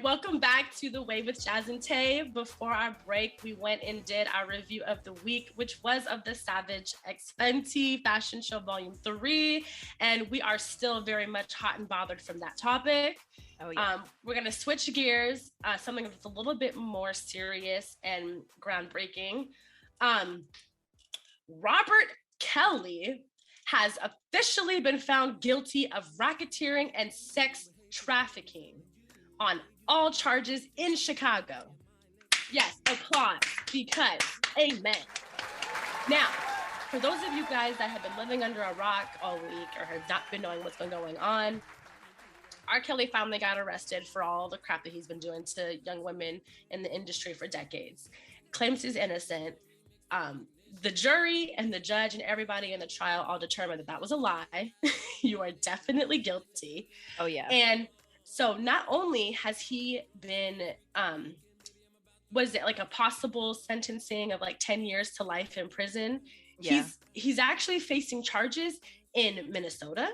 welcome back to The Way with Jazz and Tay. Before our break, we went and did our review of the week, which was of the Savage X Fenty Fashion Show Volume 3, and we are still very much hot and bothered from that topic. Oh, yeah. We're going to switch gears, something that's a little bit more serious and groundbreaking. Robert Kelly has officially been found guilty of racketeering and sex trafficking on all charges in Chicago. Yes, applause, because amen. Now, for those of you guys that have been living under a rock all week or have not been knowing what's been going on, R.Kelly finally got arrested for all the crap that he's been doing to young women in the industry for decades. Claims he's innocent. The jury and the judge and everybody in the trial all determined that that was a lie. You are definitely guilty. Oh, yeah. And so not only has he been, was it like a possible sentencing of like 10 years to life in prison? Yeah. He's actually facing charges in Minnesota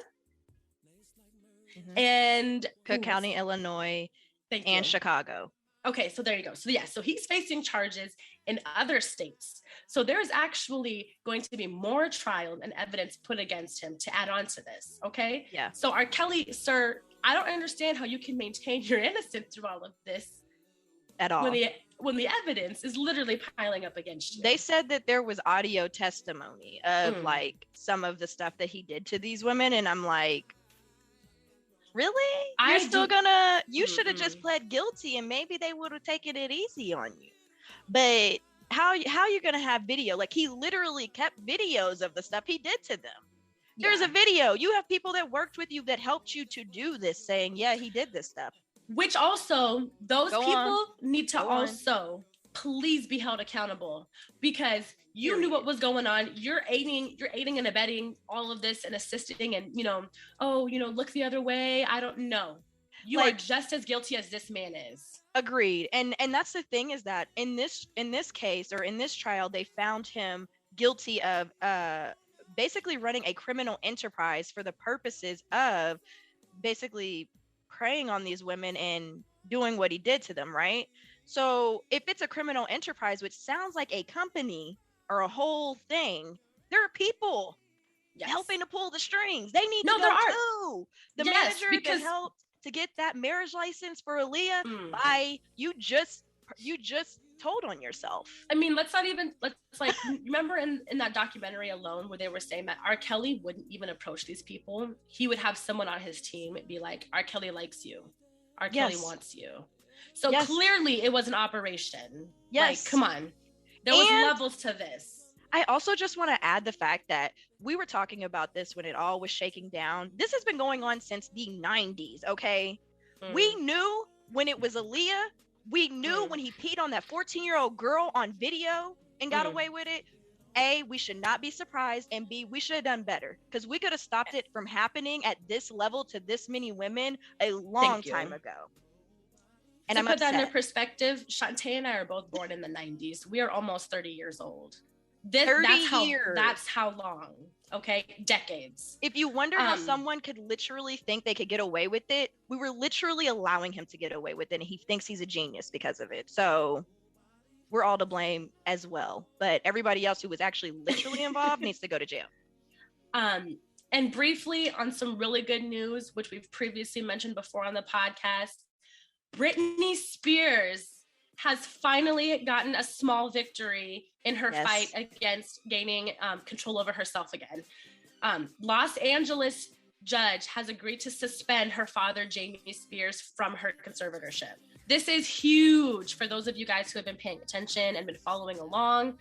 and Cook County, Illinois, and Chicago. Okay, so there you go. So yeah, so he's facing charges in other states. So there's actually going to be more trial and evidence put against him to add on to this, okay? Yeah. So R.Kelly, sir, I don't understand how you can maintain your innocence through all of this. At all. When the evidence is literally piling up against you. They said that there was audio testimony of like some of the stuff that he did to these women, and I'm like, really? You should have just pled guilty and maybe they would have taken it easy on you. But how you gonna have video? Like, he literally kept videos of the stuff he did to them. Yeah. There's a video. You have people that worked with you that helped you to do this saying, yeah, he did this stuff. Which also, those people need to also please be held accountable, because you knew what was going on. You're aiding and abetting all of this and assisting and, look the other way. I don't know. You are just as guilty as this man is. Agreed. And that's the thing, is that in this case, or in this trial, they found him guilty of basically running a criminal enterprise for the purposes of basically preying on these women and doing what he did to them, right? So if it's a criminal enterprise, which sounds like a company or a whole thing, there are people helping to pull the strings. They need to go too. The manager that helped to get that marriage license for Aaliyah, you just told on yourself. I mean, remember in that documentary Alone, where they were saying that R. Kelly wouldn't even approach these people. He would have someone on his team be like, R. Kelly likes you. R. Kelly wants you. So clearly it was an operation. Yes. Like, come on. There was levels to this. I also just want to add the fact that we were talking about this when it all was shaking down. This has been going on since the 90s, okay? We knew when it was Aaliyah. We knew when he peed on that 14-year-old girl on video and got away with it. A, we should not be surprised. And B, we should have done better, because we could have stopped it from happening at this level to this many women a long time ago. And to put that into perspective, Shantae and I are both born in the 90s. We are almost 30 years old. 30 years. That's how long. Okay, decades. If you wonder how someone could literally think they could get away with it, we were literally allowing him to get away with it, and he thinks he's a genius because of it. So we're all to blame as well. But everybody else who was actually literally involved needs to go to jail. And briefly, on some really good news, which we've previously mentioned before on the podcast, Britney Spears has finally gotten a small victory in her fight against gaining control over herself again. Los Angeles judge has agreed to suspend her father, Jamie Spears, from her conservatorship. This is huge for those of you guys who have been paying attention and been following along.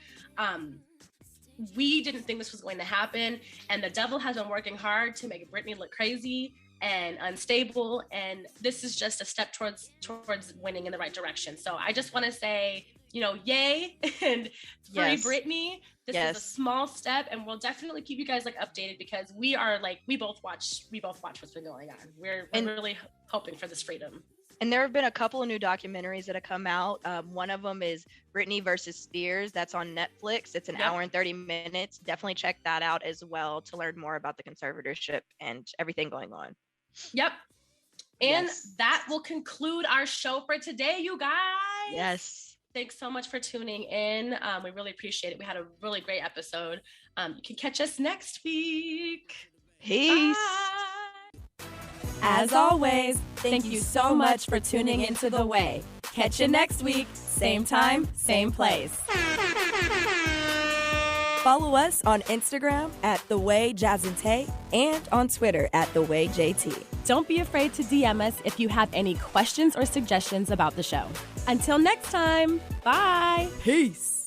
We didn't think this was going to happen, and the devil has been working hard to make Britney look crazy and unstable, and this is just a step towards winning in the right direction. So I just want to say, yay, and free Britney. This is a small step, and we'll definitely keep you guys updated, because we both watch what's been going on. We're really hoping for this freedom. And there have been a couple of new documentaries that have come out. One of them is Britney versus Spears. That's on Netflix. It's an hour and 30 minutes. Definitely check that out as well to learn more about the conservatorship and everything going on. Yep. And that will conclude our show for today, you guys. Yes. Thanks so much for tuning in. We really appreciate it. We had a really great episode. You can catch us next week. Peace. Bye. As always, thank you so much for tuning into The Way. Catch you next week, same time, same place. Follow us on Instagram at The Way Jasmine and on Twitter at The Way JT. Don't be afraid to DM us if you have any questions or suggestions about the show. Until next time, bye. Peace.